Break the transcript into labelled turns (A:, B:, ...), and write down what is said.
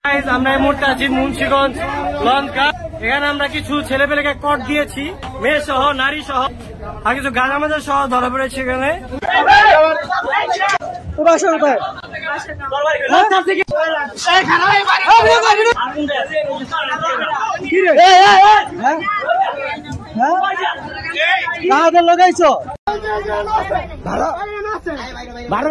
A: আমরা এই মুহূর্তে আছি মুন্সিগঞ্জ লঙ্কা। এখানে আমরা কিছু ছেলেপেলেকে কট দিয়েছি, মেয়ে সহ নারী সহ, আর কিছু গাঁজা সহ ধরা পড়েছে এখানে। লাগাইছ বাইরে